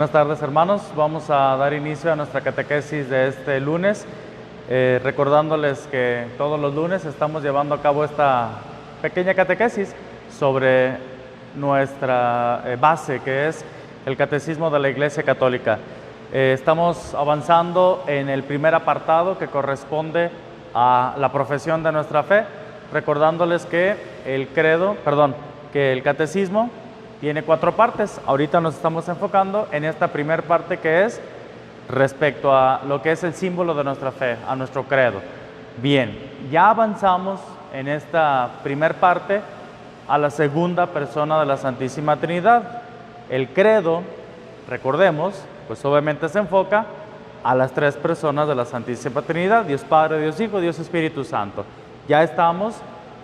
Buenas tardes, hermanos. Vamos a dar inicio a nuestra catequesis de este lunes, recordándoles que todos los lunes estamos llevando a cabo esta pequeña catequesis sobre nuestra base, que es el Catecismo de la Iglesia Católica. Estamos avanzando en el primer apartado que corresponde a la profesión de nuestra fe, recordándoles que el catecismo tiene 4 partes. Ahorita nos estamos enfocando en esta primera parte, que es respecto a lo que es el símbolo de nuestra fe, a nuestro credo. Bien, ya avanzamos en esta primera parte a la segunda persona de la Santísima Trinidad. El credo, recordemos, pues obviamente se enfoca a las 3 personas de la Santísima Trinidad: Dios Padre, Dios Hijo, Dios Espíritu Santo. Ya estamos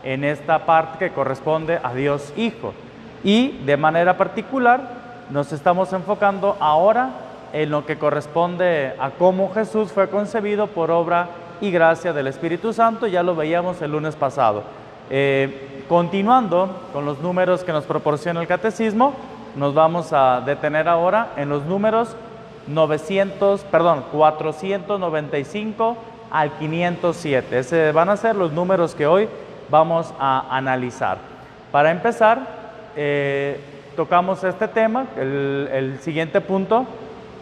en esta parte que corresponde a Dios Hijo. Y de manera particular nos estamos enfocando ahora en lo que corresponde a cómo Jesús fue concebido por obra y gracia del Espíritu Santo. Ya lo veíamos el lunes pasado. Continuando con los números que nos proporciona el catecismo, nos vamos a detener ahora en los números 495 al 507. Ese van a ser los números que hoy vamos a analizar. Para empezar, tocamos este tema. El siguiente punto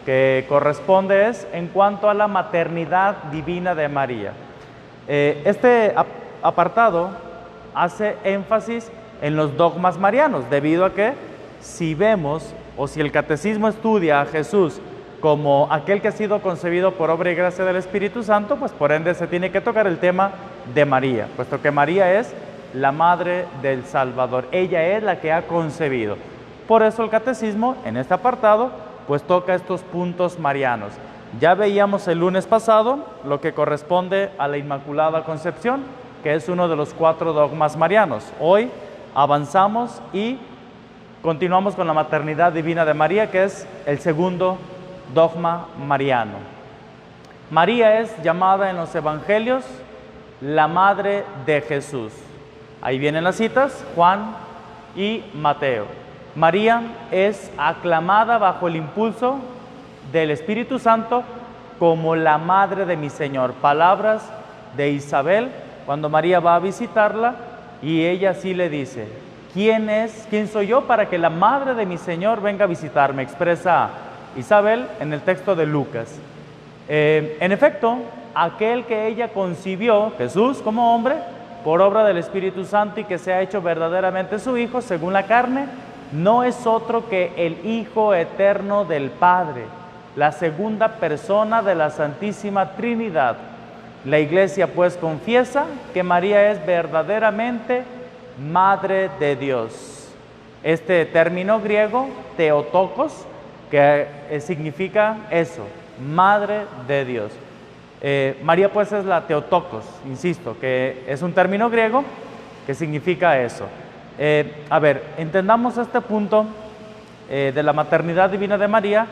que corresponde es en cuanto a la maternidad divina de María. Este apartado hace énfasis en los dogmas marianos, debido a que si vemos o si el catecismo estudia a Jesús como aquel que ha sido concebido por obra y gracia del Espíritu Santo, pues por ende se tiene que tocar el tema de María, puesto que María es la madre del Salvador. Ella es la que ha concebido. Por eso el catecismo en este apartado pues toca estos puntos marianos. Ya veíamos el lunes pasado lo que corresponde a la Inmaculada Concepción, que es uno de los 4 dogmas marianos. Hoy avanzamos y continuamos con la maternidad divina de María, que es el segundo dogma mariano. María es llamada en los evangelios la madre de Jesús. Ahí vienen las citas, Juan y Mateo. María es aclamada bajo el impulso del Espíritu Santo como la madre de mi Señor. Palabras de Isabel cuando María va a visitarla, y ella sí le dice: ¿quién soy yo para que la madre de mi Señor venga a visitarme? Expresa Isabel en el texto de Lucas. En efecto, aquel que ella concibió, Jesús como hombre, por obra del Espíritu Santo, y que se ha hecho verdaderamente su Hijo según la carne, no es otro que el Hijo eterno del Padre, la segunda persona de la Santísima Trinidad. La Iglesia pues confiesa que María es verdaderamente Madre de Dios. Este término griego, Theotokos, que significa eso, Madre de Dios. María pues es la Theotokos, insisto, que es un término griego que significa eso. Entendamos este punto de la maternidad divina de María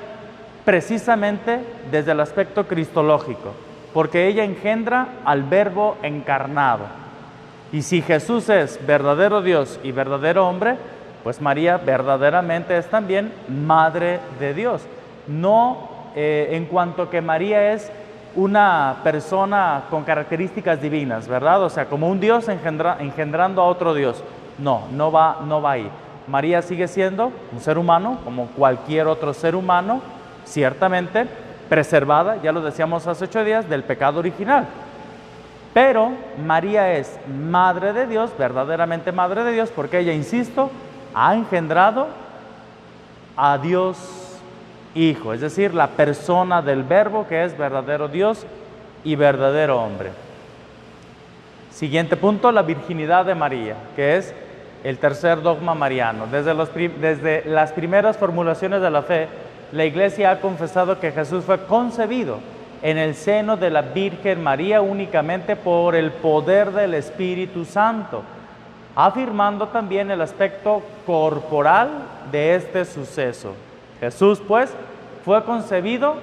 precisamente desde el aspecto cristológico, porque ella engendra al Verbo encarnado. Y si Jesús es verdadero Dios y verdadero hombre, pues María verdaderamente es también Madre de Dios. No en cuanto que María es una persona con características divinas, ¿verdad? O sea, como un Dios engendrando a otro Dios. No va ahí. María sigue siendo un ser humano, como cualquier otro ser humano, ciertamente preservada, ya lo decíamos hace 8 días, del pecado original. Pero María es Madre de Dios, verdaderamente Madre de Dios, porque ella, insisto, ha engendrado a Dios Hijo, es decir, la persona del Verbo, que es verdadero Dios y verdadero hombre. Siguiente punto, la virginidad de María, que es el tercer dogma mariano. Desde las primeras formulaciones de la fe, la Iglesia ha confesado que Jesús fue concebido en el seno de la Virgen María únicamente por el poder del Espíritu Santo, afirmando también el aspecto corporal de este suceso. Jesús, pues, fue concebido,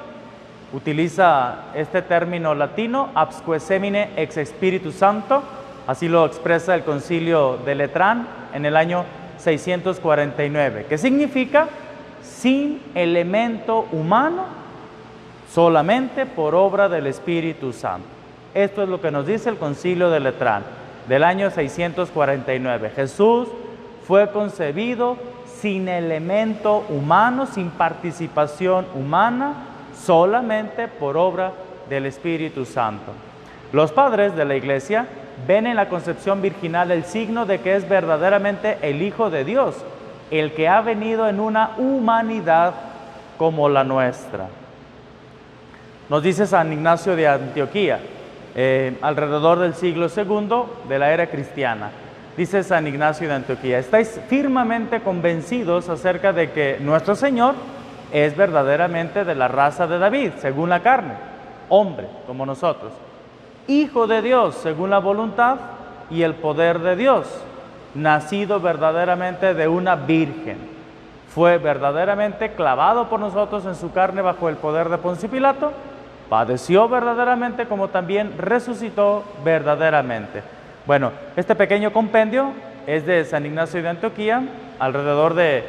utiliza este término latino, absque semine ex Spiritu Santo, así lo expresa el Concilio de Letrán en el año 649, que significa sin elemento humano, solamente por obra del Espíritu Santo. Esto es lo que nos dice el Concilio de Letrán del año 649. Jesús fue concebido sin elemento humano, sin participación humana, solamente por obra del Espíritu Santo. Los padres de la Iglesia ven en la concepción virginal el signo de que es verdaderamente el Hijo de Dios, el que ha venido en una humanidad como la nuestra. Nos dice San Ignacio de Antioquía, alrededor del siglo II de la era cristiana. Dice San Ignacio de Antioquía: estáis firmemente convencidos acerca de que nuestro Señor es verdaderamente de la raza de David, según la carne, hombre como nosotros, Hijo de Dios según la voluntad y el poder de Dios, nacido verdaderamente de una virgen. Fue verdaderamente clavado por nosotros en su carne bajo el poder de Poncio Pilato, padeció verdaderamente como también resucitó verdaderamente. Bueno, este pequeño compendio es de San Ignacio de Antioquía, alrededor del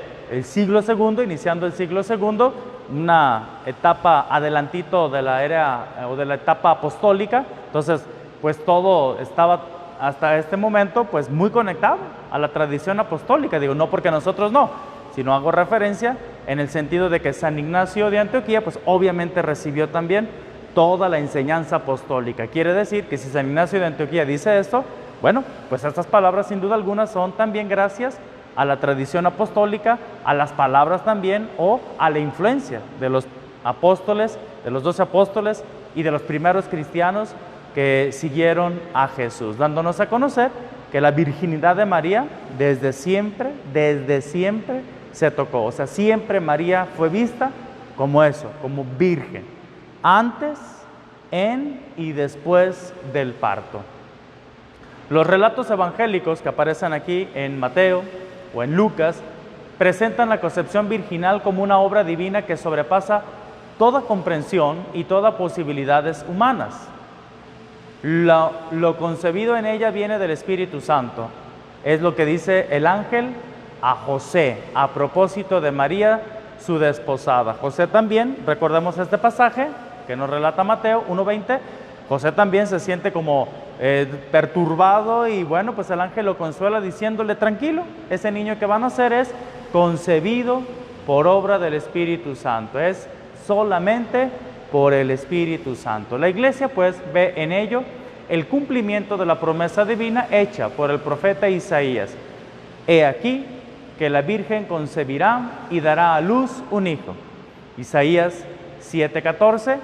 siglo II, iniciando el siglo II, una etapa adelantito de la era o de la etapa apostólica. Entonces, pues todo estaba hasta este momento pues muy conectado a la tradición apostólica. Digo, no porque nosotros no, sino hago referencia en el sentido de que San Ignacio de Antioquía pues obviamente recibió también toda la enseñanza apostólica. Quiere decir que si San Ignacio de Antioquía dice esto, bueno, pues estas palabras sin duda alguna son también gracias a la tradición apostólica, a las palabras también, o a la influencia de los apóstoles, de los 12 apóstoles y de los primeros cristianos que siguieron a Jesús, dándonos a conocer que la virginidad de María desde siempre se tocó. O sea, siempre María fue vista como eso, como virgen, antes, en y después del parto. Los relatos evangélicos que aparecen aquí en Mateo o en Lucas presentan la concepción virginal como una obra divina que sobrepasa toda comprensión y todas posibilidades humanas. Lo concebido en ella viene del Espíritu Santo. Es lo que dice el ángel a José a propósito de María, su desposada. José también, recordemos este pasaje que nos relata Mateo 1:20, José también se siente como perturbado y bueno, pues el ángel lo consuela diciéndole: tranquilo, ese niño que va a nacer es concebido por obra del Espíritu Santo, es solamente por el Espíritu Santo. La Iglesia pues ve en ello el cumplimiento de la promesa divina hecha por el profeta Isaías: he aquí que la Virgen concebirá y dará a luz un hijo. Isaías 7:14.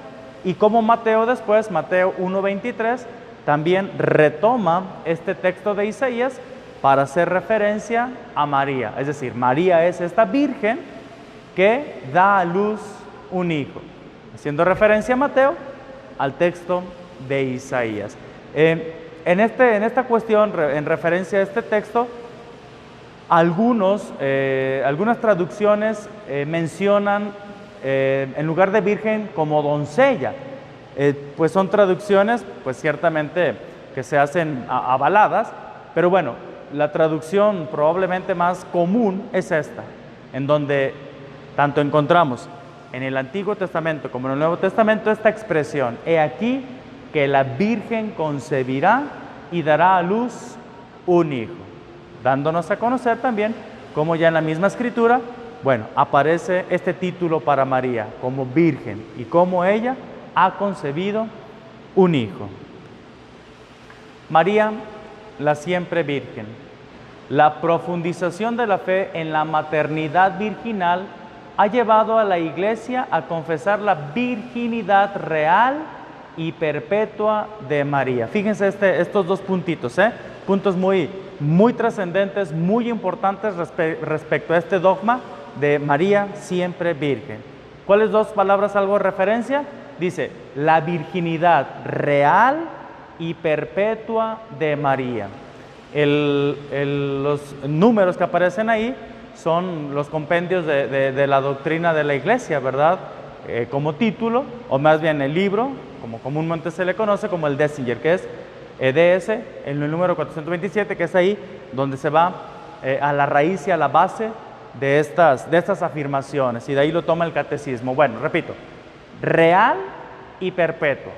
Y como Mateo después, Mateo 1:23, también retoma este texto de Isaías para hacer referencia a María. Es decir, María es esta virgen que da a luz un hijo, haciendo referencia a Mateo, al texto de Isaías. En esta cuestión, en referencia a este texto, algunas traducciones mencionan en lugar de virgen como doncella. Pues son traducciones pues ciertamente que se hacen avaladas, pero bueno, la traducción probablemente más común es esta, en donde tanto encontramos en el Antiguo Testamento como en el Nuevo Testamento esta expresión: he aquí que la Virgen concebirá y dará a luz un hijo, dándonos a conocer también cómo ya en la misma Escritura, bueno, aparece este título para María como virgen y cómo ella ha concebido un hijo. María, la siempre virgen. La profundización de la fe en la maternidad virginal ha llevado a la Iglesia a confesar la virginidad real y perpetua de María. Fíjense estos dos puntitos, puntos muy trascendentes, muy importantes respecto a este dogma de María siempre virgen. ¿Cuáles dos palabras algo de referencia? Dice, la virginidad real y perpetua de María. Los números que aparecen ahí son los compendios de la doctrina de la Iglesia, ¿verdad? Como título, o más bien el libro, como comúnmente se le conoce como el Décinger, que es EDS, en el número 427, que es ahí donde se va a la raíz y a la base de estas afirmaciones, y de ahí lo toma el catecismo. Bueno, repito, real y perpetua.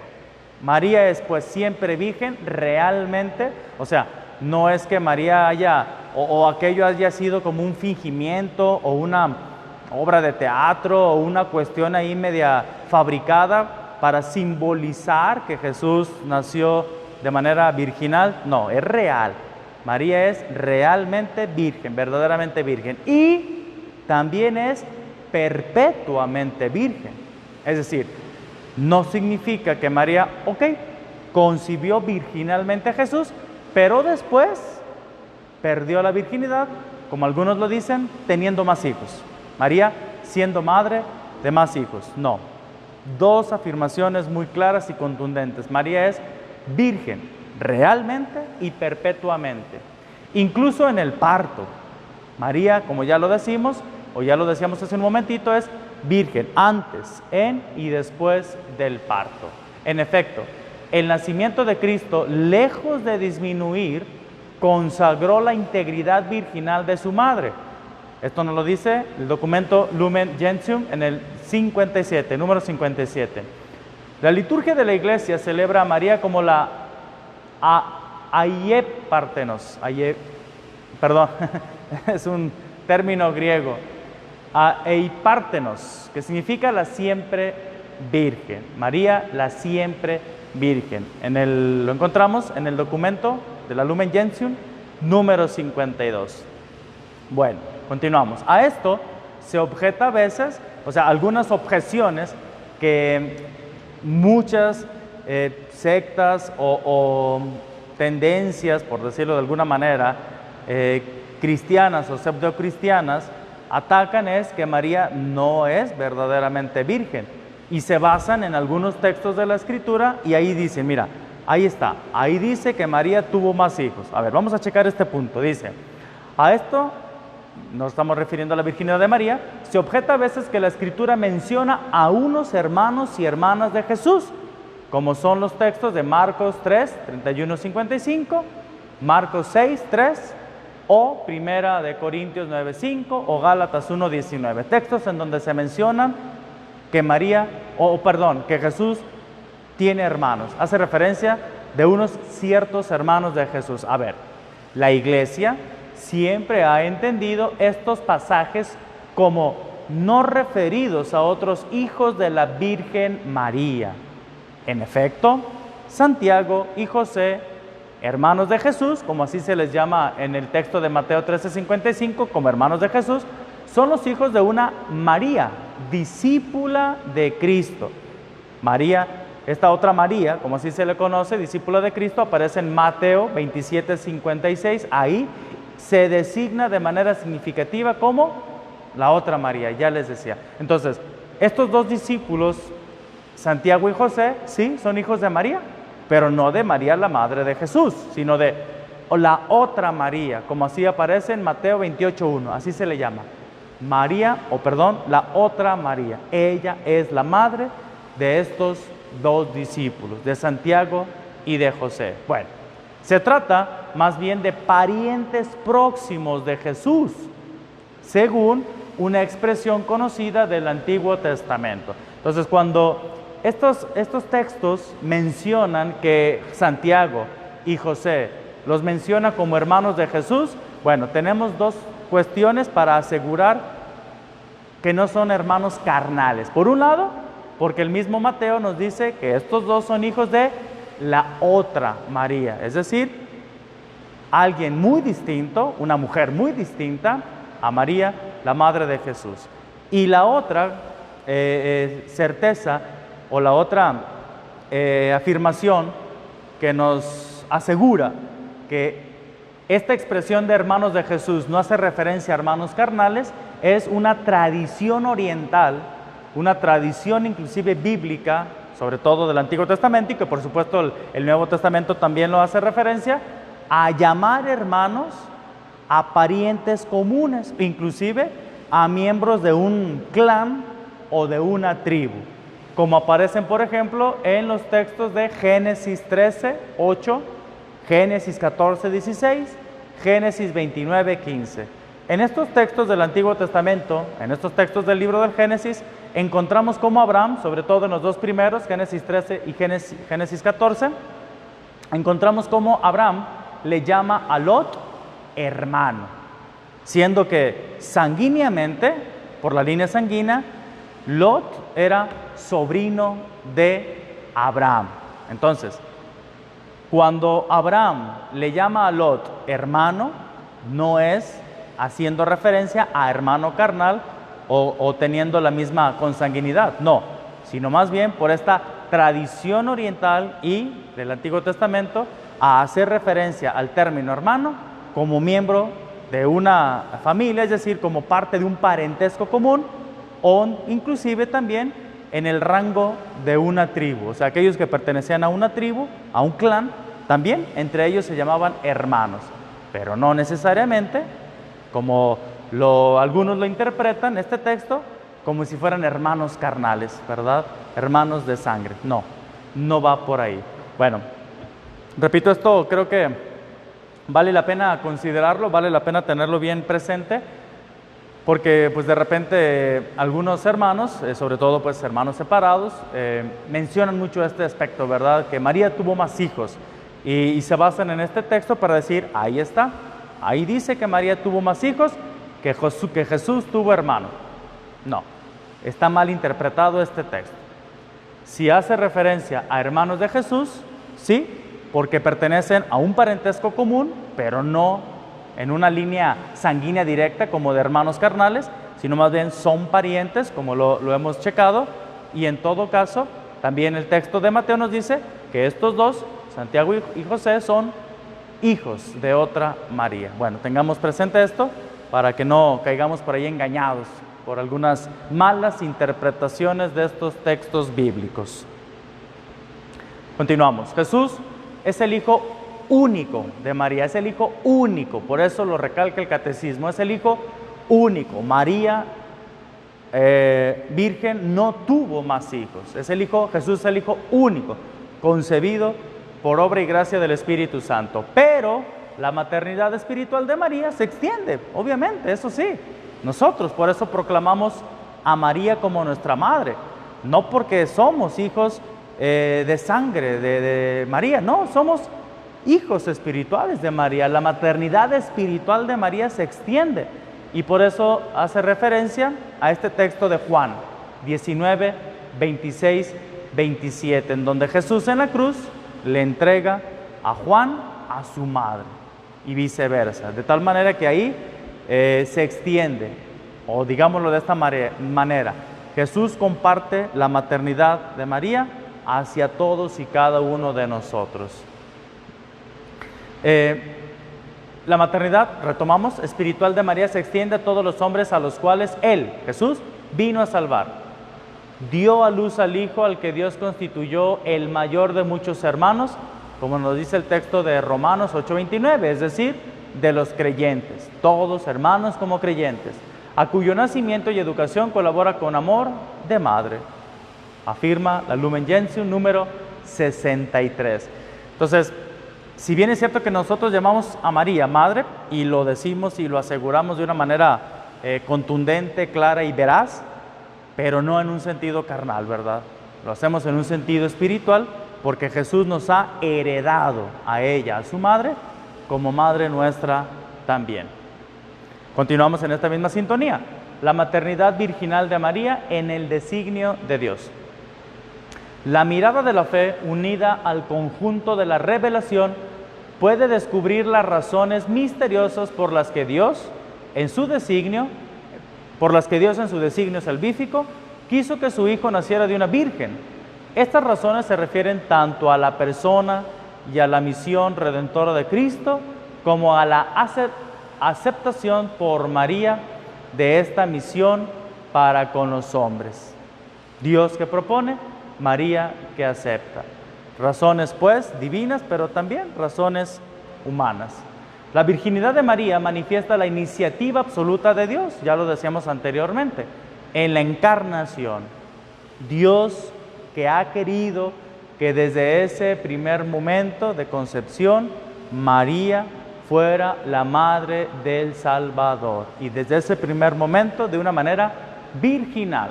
María es pues siempre virgen realmente, o sea, no es que María haya, o aquello haya sido como un fingimiento, o una obra de teatro, o una cuestión ahí media fabricada para simbolizar que Jesús nació de manera virginal. No, es real. María es realmente virgen, verdaderamente virgen. Y también es perpetuamente virgen. Es decir, no significa que María, concibió virginalmente a Jesús, pero después perdió la virginidad, como algunos lo dicen, teniendo más hijos. María siendo madre de más hijos. No. Dos afirmaciones muy claras y contundentes. María es virgen realmente y perpetuamente. Incluso en el parto. María, como ya lo decimos, o ya lo decíamos hace un momentito, es virgen antes, en y después del parto. En efecto, el nacimiento de Cristo, lejos de disminuir, consagró la integridad virginal de su madre. Esto nos lo dice el documento Lumen Gentium en el 57, número 57. La liturgia de la Iglesia celebra a María como la Aiepártenos. Perdón, es un término griego. Aeipártenos, que significa la siempre virgen. María, la siempre virgen. Lo encontramos en el documento de la Lumen Gentium, número 52. Bueno, continuamos. A esto se objeta a veces, o sea, algunas objeciones que muchas sectas o tendencias, por decirlo de alguna manera, cristianas o pseudocristianas, atacan es que María no es verdaderamente virgen, y se basan en algunos textos de la Escritura, y ahí dicen, mira, ahí está, ahí dice que María tuvo más hijos. A ver, vamos a checar este punto. Dice, a esto nos estamos refiriendo a la virginidad de María. Se objeta a veces que la Escritura menciona a unos hermanos y hermanas de Jesús, como son los textos de Marcos 3, 31, 55, Marcos 6, 3, o Primera de Corintios 9, 5, o Gálatas 1, 19. Textos en donde se mencionan que que Jesús tiene hermanos. Hace referencia de unos ciertos hermanos de Jesús. A ver, la Iglesia siempre ha entendido estos pasajes como no referidos a otros hijos de la Virgen María. En efecto, Santiago y José, hermanos de Jesús, como así se les llama en el texto de Mateo 13:55, como hermanos de Jesús, son los hijos de una María, discípula de Cristo. María, esta otra María, como así se le conoce, discípula de Cristo, aparece en Mateo 27:56. Ahí se designa de manera significativa como la otra María, ya les decía. Entonces, estos dos discípulos, Santiago y José, sí, son hijos de María, pero no de María la madre de Jesús, sino de la otra María, como así aparece en Mateo 28:1, así se le llama. La otra María. Ella es la madre de estos dos discípulos, de Santiago y de José. Bueno, se trata más bien de parientes próximos de Jesús, según una expresión conocida del Antiguo Testamento. Entonces, cuando estos textos mencionan que Santiago y José los menciona como hermanos de Jesús, bueno, tenemos dos cuestiones para asegurar que no son hermanos carnales. Por un lado, porque el mismo Mateo nos dice que estos dos son hijos de la otra María, es decir, alguien muy distinto, una mujer muy distinta a María, la madre de Jesús. Y la otra certeza o la otra afirmación que nos asegura que esta expresión de hermanos de Jesús no hace referencia a hermanos carnales, es una tradición oriental, una tradición inclusive bíblica, sobre todo del Antiguo Testamento, y que por supuesto el Nuevo Testamento también lo hace referencia, a llamar hermanos a parientes comunes, inclusive a miembros de un clan o de una tribu, como aparecen por ejemplo en los textos de Génesis 13, 8, Génesis 14, 16, Génesis 29, 15. En estos textos del Antiguo Testamento, en estos textos del libro del Génesis, encontramos cómo Abraham, sobre todo en los dos primeros, Génesis 13 y Génesis 14, encontramos cómo Abraham le llama a Lot hermano, siendo que sanguíneamente, por la línea sanguínea, Lot era sobrino de Abraham. Entonces, cuando Abraham le llama a Lot hermano, no es haciendo referencia a hermano carnal o teniendo la misma consanguinidad, no, sino más bien por esta tradición oriental y del Antiguo Testamento a hacer referencia al término hermano como miembro de una familia, es decir, como parte de un parentesco común, o inclusive también en el rango de una tribu. O sea, aquellos que pertenecían a una tribu, a un clan, también entre ellos se llamaban hermanos, pero no necesariamente, como algunos lo interpretan, este texto, como si fueran hermanos carnales, ¿verdad? Hermanos de sangre. No, no va por ahí. Bueno, repito, esto creo que vale la pena considerarlo, vale la pena tenerlo bien presente, porque pues de repente algunos hermanos, sobre todo pues hermanos separados, mencionan mucho este aspecto, ¿verdad? Que María tuvo más hijos y se basan en este texto para decir, ahí está, ahí dice que María tuvo más hijos, que Jesús tuvo hermano. No, está mal interpretado este texto. Si hace referencia a hermanos de Jesús, sí, porque pertenecen a un parentesco común, pero no en una línea sanguínea directa como de hermanos carnales, sino más bien son parientes, como lo hemos checado, y en todo caso, también el texto de Mateo nos dice que estos dos, Santiago y José, son hijos de otra María. Bueno, tengamos presente esto para que no caigamos por ahí engañados por algunas malas interpretaciones de estos textos bíblicos. Continuamos. Jesús es el hijo único de María, es el hijo único, por eso lo recalca el catecismo, es el hijo único. María, virgen, no tuvo más hijos, Jesús es el hijo único, concebido por obra y gracia del Espíritu Santo, pero la maternidad espiritual de María se extiende, obviamente, eso sí. Nosotros por eso proclamamos a María como nuestra madre, no porque somos hijos de sangre de María, no, somos hijos espirituales de María. La maternidad espiritual de María se extiende y por eso hace referencia a este texto de Juan 19, 26, 27, en donde Jesús en la cruz le entrega a Juan a su madre y viceversa, de tal manera que ahí se extiende, o digámoslo de esta manera, Jesús comparte la maternidad de María hacia todos y cada uno de nosotros. La maternidad, retomamos, espiritual de María se extiende a todos los hombres a los cuales Él, Jesús, vino a salvar. Dio a luz al Hijo al que Dios constituyó el mayor de muchos hermanos, como nos dice el texto de Romanos 8:29, es decir, de los creyentes, todos hermanos como creyentes, a cuyo nacimiento y educación colabora con amor de madre, afirma la Lumen Gentium número 63. Entonces, si bien es cierto que nosotros llamamos a María madre, y lo decimos y lo aseguramos de una manera contundente, clara y veraz, pero no en un sentido carnal, ¿verdad? Lo hacemos en un sentido espiritual, porque Jesús nos ha heredado a ella, a su madre, como madre nuestra también. Continuamos en esta misma sintonía. La maternidad virginal de María en el designio de Dios. La mirada de la fe, unida al conjunto de la revelación, puede descubrir las razones misteriosas por las que Dios, en su designio salvífico, quiso que su Hijo naciera de una virgen. Estas razones se refieren tanto a la persona y a la misión redentora de Cristo, como a la aceptación por María de esta misión para con los hombres. Dios que propone, María que acepta. Razones pues divinas, pero también razones humanas. La virginidad de María manifiesta la iniciativa absoluta de Dios, ya lo decíamos anteriormente, en la encarnación. Dios que ha querido que desde ese primer momento de concepción, María fuera la madre del Salvador. Y desde ese primer momento, de una manera virginal.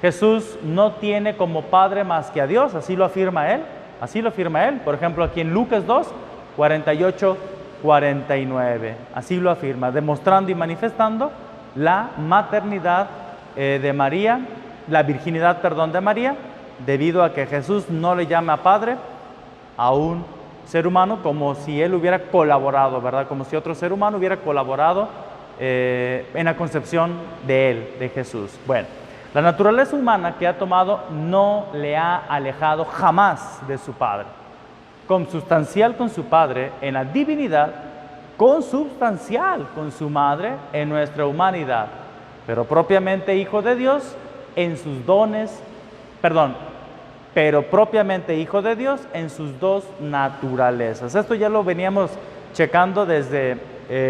Jesús no tiene como padre más que a Dios, así lo afirma él. Así lo afirma él. Por ejemplo, aquí en Lucas 2, 48, 49. Así lo afirma, demostrando y manifestando la maternidad de María, la virginidad, de María, debido a que Jesús no le llama padre a un ser humano como si él hubiera colaborado, ¿verdad? Como si otro ser humano hubiera colaborado en la concepción de él, de Jesús. Bueno, la naturaleza humana que ha tomado no le ha alejado jamás de su Padre. Consubstancial con su Padre en la divinidad, consubstancial con su Madre en nuestra humanidad, pero propiamente Hijo de Dios en sus dones, pero propiamente Hijo de Dios en sus dos naturalezas. Esto ya lo veníamos checando desde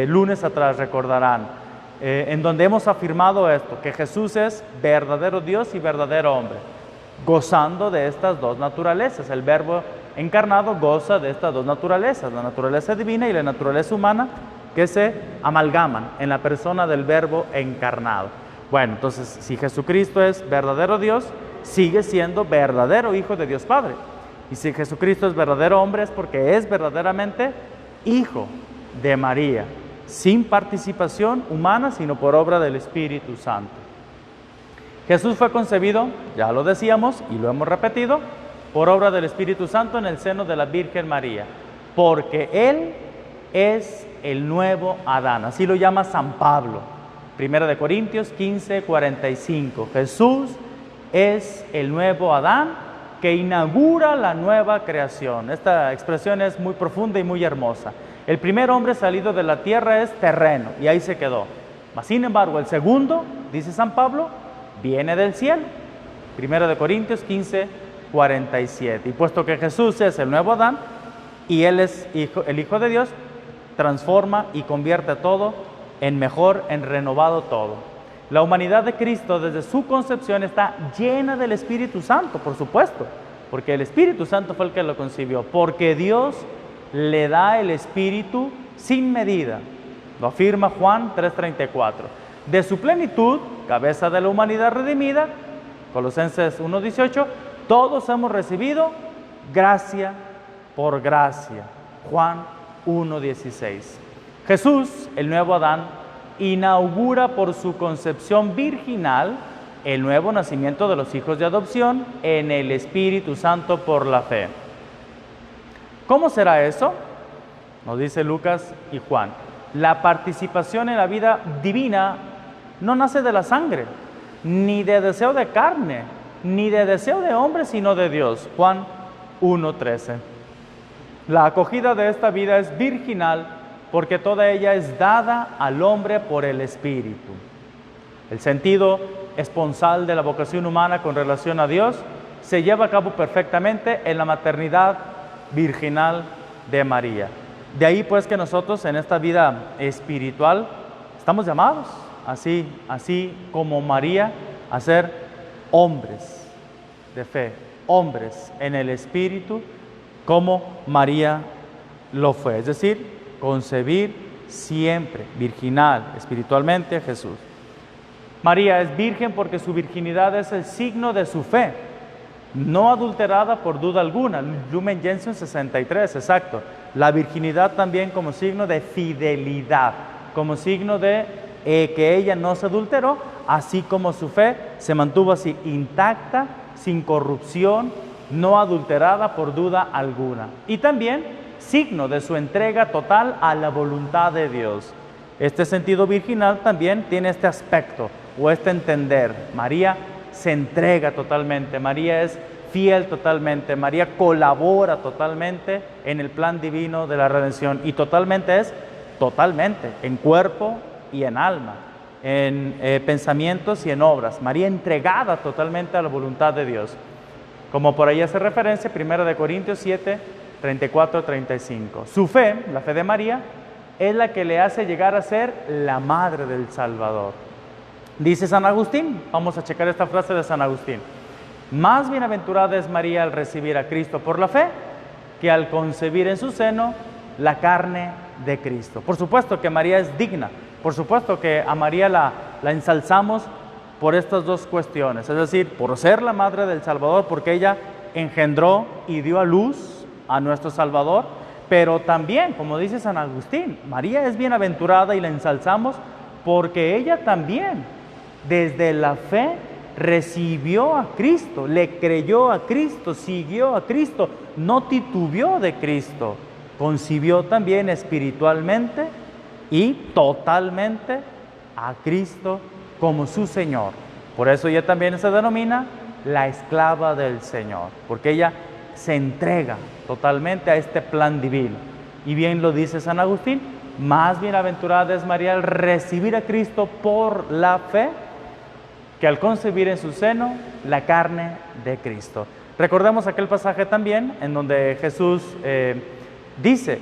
lunes atrás, recordarán. En donde hemos afirmado esto, que Jesús es verdadero Dios y verdadero hombre, gozando de estas dos naturalezas. El Verbo encarnado goza de estas dos naturalezas, la naturaleza divina y la naturaleza humana, que se amalgaman en la persona del Verbo encarnado. Bueno, entonces, si Jesucristo es verdadero Dios, sigue siendo verdadero Hijo de Dios Padre. Y si Jesucristo es verdadero hombre, es porque es verdaderamente Hijo de María, sin participación humana, sino por obra del Espíritu Santo. Jesús fue concebido, ya lo decíamos y lo hemos repetido, por obra del Espíritu Santo en el seno de la Virgen María, porque Él es el nuevo Adán, así lo llama San Pablo, 1 Corintios 15, 45. Jesús es el nuevo Adán que inaugura la nueva creación. Esta expresión es muy profunda y muy hermosa. El primer hombre salido de la tierra es terreno y ahí se quedó. Mas, sin embargo, el segundo, dice San Pablo, viene del cielo. 1 Corintios 15, 47. Y puesto que Jesús es el nuevo Adán y Él es el Hijo de Dios, transforma y convierte todo en mejor, en renovado todo. La humanidad de Cristo desde su concepción está llena del Espíritu Santo, por supuesto, porque el Espíritu Santo fue el que lo concibió, porque Dios le da el Espíritu sin medida. Lo afirma Juan 3:34. De su plenitud, cabeza de la humanidad redimida, Colosenses 1:18, todos hemos recibido gracia por gracia. Juan 1:16. Jesús, el nuevo Adán, inaugura por su concepción virginal el nuevo nacimiento de los hijos de adopción en el Espíritu Santo por la fe. ¿Cómo será eso? Nos dice Lucas y Juan. La participación en la vida divina no nace de la sangre, ni de deseo de carne, ni de deseo de hombre, sino de Dios. Juan 1:13. La acogida de esta vida es virginal porque toda ella es dada al hombre por el Espíritu. El sentido esponsal de la vocación humana con relación a Dios se lleva a cabo perfectamente en la maternidad virginal de María. De ahí pues que nosotros en esta vida espiritual estamos llamados, así como María, a ser hombres de fe, hombres en el Espíritu, como María lo fue. Es decir, concebir siempre, virginal, espiritualmente a Jesús. María es virgen porque su virginidad es el signo de su fe, no adulterada por duda alguna. Lumen Gentium 63, exacto. La virginidad también como signo de fidelidad, como signo de que ella no se adulteró, así como su fe se mantuvo así intacta, sin corrupción, no adulterada por duda alguna. Y también signo de su entrega total a la voluntad de Dios. Este sentido virginal también tiene este aspecto o este entender. María se entrega totalmente, María es fiel totalmente, María colabora totalmente en el plan divino de la redención, y totalmente es totalmente, en cuerpo y en alma, en pensamientos y en obras. María entregada totalmente a la voluntad de Dios, como por ahí hace referencia 1 Corintios 7, 34-35. Su fe, la fe de María, es la que le hace llegar a ser la madre del Salvador. Dice San Agustín, vamos a checar esta frase de San Agustín: más bienaventurada es María al recibir a Cristo por la fe, que al concebir en su seno la carne de Cristo. Por supuesto que María es digna, por supuesto que a María la ensalzamos por estas dos cuestiones, es decir, por ser la madre del Salvador, porque ella engendró y dio a luz a nuestro Salvador, pero también, como dice San Agustín, María es bienaventurada y la ensalzamos porque ella también, desde la fe, recibió a Cristo, le creyó a Cristo, siguió a Cristo, no titubeó de Cristo, concibió también espiritualmente y totalmente a Cristo como su Señor. Por eso ella también se denomina la esclava del Señor, porque ella se entrega totalmente a este plan divino. Y bien lo dice San Agustín, más bienaventurada es María al recibir a Cristo por la fe, que al concebir en su seno la carne de Cristo. Recordemos aquel pasaje también en donde Jesús dice,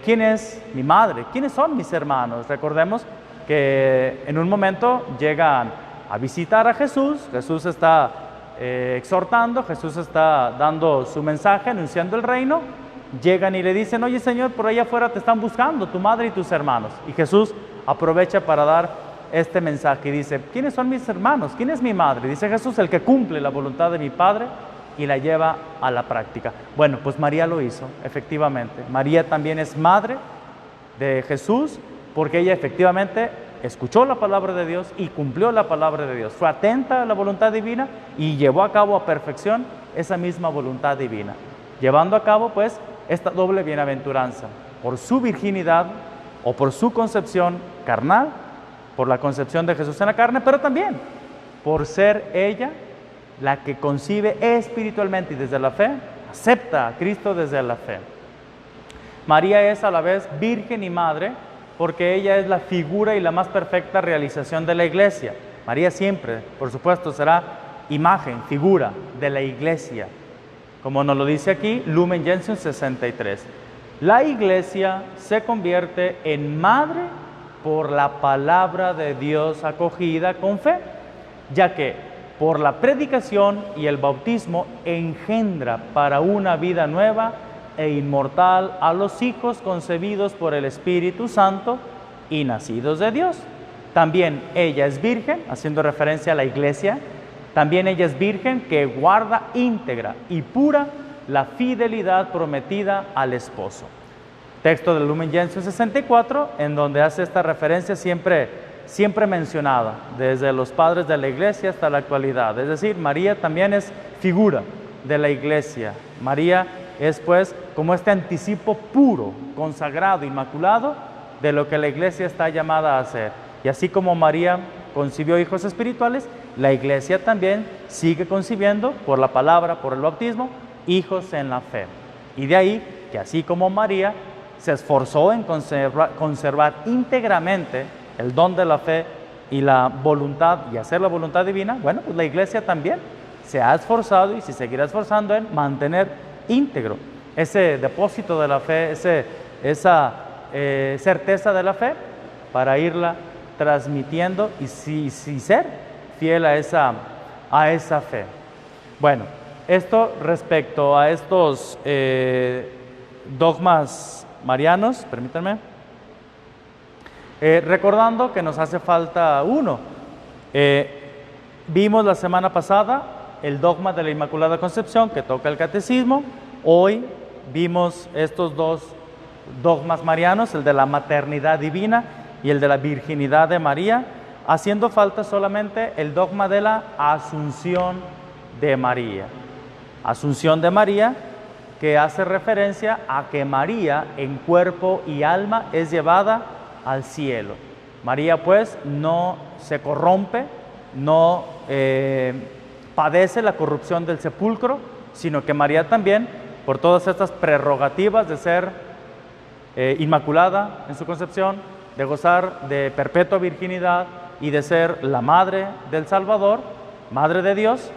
¿quién es mi madre? ¿Quiénes son mis hermanos? Recordemos que en un momento llegan a visitar a Jesús, Jesús está exhortando, Jesús está dando su mensaje, anunciando el reino, llegan y le dicen, oye Señor, por allá afuera te están buscando tu madre y tus hermanos. Y Jesús aprovecha para dar este mensaje y dice, ¿quiénes son mis hermanos? ¿Quién es mi madre? Dice Jesús, el que cumple la voluntad de mi Padre y la lleva a la práctica. Bueno, pues María lo hizo, efectivamente. María también es madre de Jesús porque ella efectivamente escuchó la palabra de Dios y cumplió la palabra de Dios. Fue atenta a la voluntad divina y llevó a cabo a perfección esa misma voluntad divina. Llevando a cabo pues esta doble bienaventuranza, por su virginidad o por su concepción carnal, por la concepción de Jesús en la carne, pero también por ser ella la que concibe espiritualmente y desde la fe, acepta a Cristo desde la fe. María es a la vez virgen y madre, porque ella es la figura y la más perfecta realización de la iglesia. María siempre, por supuesto, será imagen, figura de la iglesia, como nos lo dice aquí Lumen Gentium 63. La iglesia se convierte en madre por la palabra de Dios acogida con fe, ya que por la predicación y el bautismo engendra para una vida nueva e inmortal a los hijos concebidos por el Espíritu Santo y nacidos de Dios. También ella es virgen, haciendo referencia a la iglesia, también ella es virgen que guarda íntegra y pura la fidelidad prometida al esposo. Texto del Lumen Gentium 64, en donde hace esta referencia siempre mencionada, desde los padres de la iglesia hasta la actualidad. Es decir, María también es figura de la iglesia. María es pues como este anticipo puro, consagrado, inmaculado, de lo que la iglesia está llamada a hacer. Y así como María concibió hijos espirituales, la iglesia también sigue concibiendo, por la palabra, por el bautismo, hijos en la fe. Y de ahí que así como María se esforzó en conservar íntegramente el don de la fe y la voluntad y hacer la voluntad divina, bueno, pues la iglesia también se ha esforzado y se seguirá esforzando en mantener íntegro ese depósito de la fe, esa certeza de la fe, para irla transmitiendo y ser fiel a esa fe. Bueno, esto respecto a estos dogmas marianos, permítanme, recordando que nos hace falta uno. Vimos la semana pasada el dogma de la Inmaculada Concepción que toca el catecismo. Hoy vimos estos dos dogmas marianos, el de la maternidad divina y el de la virginidad de María, haciendo falta solamente el dogma de la Asunción de María. Asunción de María, que hace referencia a que María en cuerpo y alma es llevada al cielo. María pues no se corrompe, no padece la corrupción del sepulcro, sino que María también, por todas estas prerrogativas de ser inmaculada en su concepción, de gozar de perpetua virginidad y de ser la madre del Salvador, madre de Dios,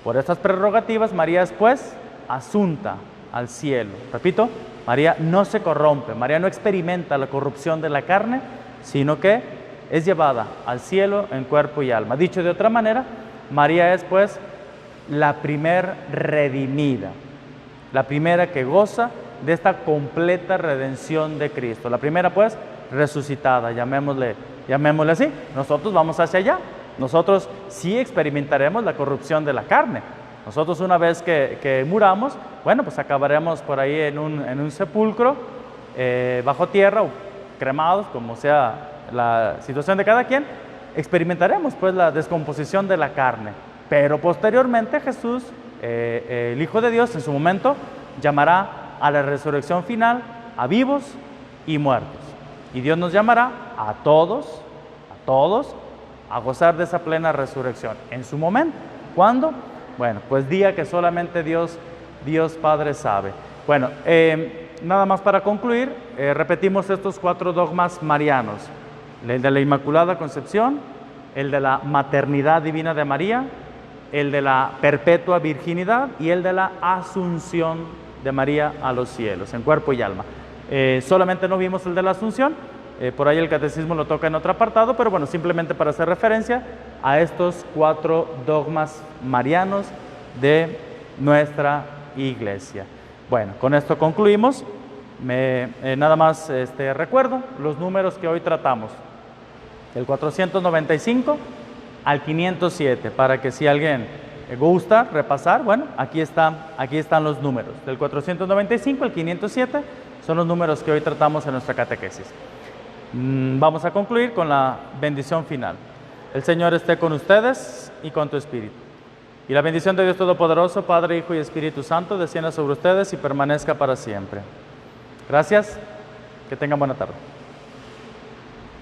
por estas prerrogativas María es pues asunta al cielo. Repito, María no se corrompe, María no experimenta la corrupción de la carne, sino que es llevada al cielo en cuerpo y alma. Dicho de otra manera, María es pues la primer redimida, la primera que goza de esta completa redención de Cristo. La primera, pues, resucitada, llamémosle así. Nosotros vamos hacia allá. Nosotros sí experimentaremos la corrupción de la carne. Nosotros, una vez que muramos, bueno, pues acabaremos por ahí en un sepulcro, bajo tierra o cremados, como sea la situación de cada quien. Experimentaremos pues la descomposición de la carne, pero posteriormente Jesús, el Hijo de Dios, en su momento llamará a la resurrección final a vivos y muertos, y Dios nos llamará a todos a gozar de esa plena resurrección en su momento. ¿Cuándo? Bueno, pues día que solamente Dios Padre sabe. Bueno, nada más para concluir, repetimos estos 4 dogmas marianos: el de la Inmaculada Concepción, el de la maternidad divina de María, el de la perpetua virginidad y el de la asunción de María a los cielos, en cuerpo y alma. Solamente no vimos el de la asunción, por ahí el catecismo lo toca en otro apartado, pero bueno, simplemente para hacer referencia a estos 4 dogmas marianos de nuestra Iglesia. Bueno, con esto concluimos. Nada más recuerdo los números que hoy tratamos: del 495 al 507, para que si alguien gusta repasar, bueno, aquí están los números. Del 495 al 507 son los números que hoy tratamos en nuestra catequesis. Vamos a concluir con la bendición final. El Señor esté con ustedes y con tu espíritu. Y la bendición de Dios Todopoderoso, Padre, Hijo y Espíritu Santo, descienda sobre ustedes y permanezca para siempre. Gracias, que tengan buena tarde.